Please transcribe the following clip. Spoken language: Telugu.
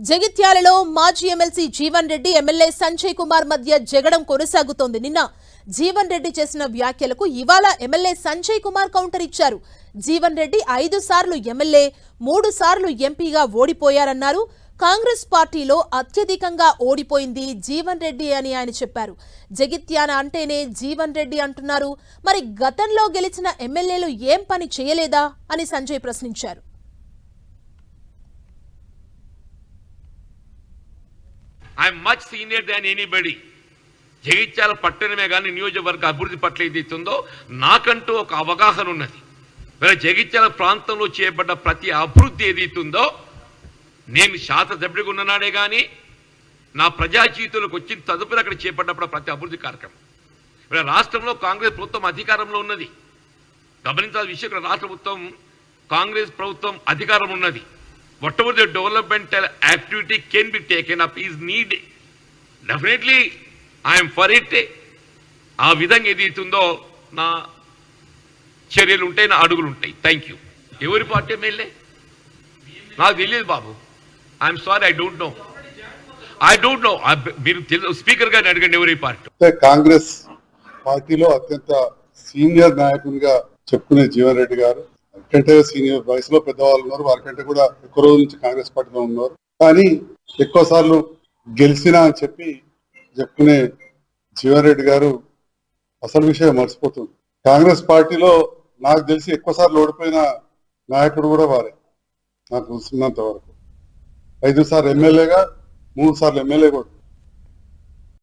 జగిత్యాలలో మాజీ ఎమ్మెల్సీ జీవన్ రెడ్డి ఎమ్మెల్యే సంజయ్ కుమార్ మధ్య జగడం కొనసాగుతోంది. నిన్న జీవన్ రెడ్డి చేసిన వ్యాఖ్యలకు ఇవాళ ఎమ్మెల్యే సంజయ్ కుమార్ కౌంటర్ ఇచ్చారు. జీవన్ రెడ్డి 5 సార్లు ఎమ్మెల్యే 3 సార్లు ఎంపీగా ఓడిపోయారన్నారు. కాంగ్రెస్ పార్టీలో అత్యధికంగా ఓడిపోయింది జీవన్ రెడ్డి అని ఆయన చెప్పారు. జగిత్యాల అంటేనే జీవన్ రెడ్డి అంటున్నారు. మరి గతంలో గెలిచిన ఎమ్మెల్యేలు ఏం పని చేయలేదా అని సంజయ్ ప్రశ్నించారు. I'm much senior than anybody. Jagtial పట్టణమే కానీ నియోజకవర్గ అభివృద్ధి పట్ల ఏదైతుందో నాకంటూ ఒక అవగాహన ఉన్నది. మరి జగిత్యాల ప్రాంతంలో చేపడ్డ ప్రతి అభివృద్ధి ఏదైతుందో నేను శాసనసభ్యుడిగా ఉన్ననాడే కానీ నా ప్రజా జీవితంలోకి వచ్చిన తదుపరి అక్కడ చేపడ్డప్పుడు ప్రతి అభివృద్ధి కార్యక్రమం. మరి రాష్ట్రంలో కాంగ్రెస్ ప్రభుత్వం అధికారంలో ఉన్నది. గమనించాల్సిన విషయం, ఇక్కడ రాష్ట్ర ప్రభుత్వం కాంగ్రెస్ ప్రభుత్వం అధికారం ఉన్నది. whatever the developmental activity can be taken up is needed. Definitely I am for it. ఆ విధంగా ఏదైతుందో నా చర్యలు ఉంటాయి, నా అడుగులు ఉంటాయి. Thank you. ఎవరి పార్టీ ఎమ్మెల్యే నాకు తెలియదు బాబు. I'm sorry, I don't know. మీరు స్పీకర్ గారిని అడగండి ఎవరి పార్టీ. కాంగ్రెస్ పార్టీలో అత్యంత సీనియర్ నాయకునిగా చెప్పుకునే జీవన్ రెడ్డి గారు కంటే సీనియర్ వయసులో పెద్దవాళ్ళు ఉన్నారు. వారికంటే కూడా ఎక్కువ రోజుల నుంచి కాంగ్రెస్ పార్టీలో ఉన్నారు. కానీ ఎక్కువ సార్లు గెలిచినా అని చెప్పి చెప్పుకునే జీవన్ రెడ్డి గారు అసలు విషయం మర్చిపోతుంది. కాంగ్రెస్ పార్టీలో నాకు తెలిసి ఎక్కువ సార్లు ఓడిపోయిన నాయకుడు కూడా వారే. నాకు చూస్తున్నంత వరకు 5 సార్లు ఎమ్మెల్యేగా 3 సార్లు ఎమ్మెల్యే కూడా.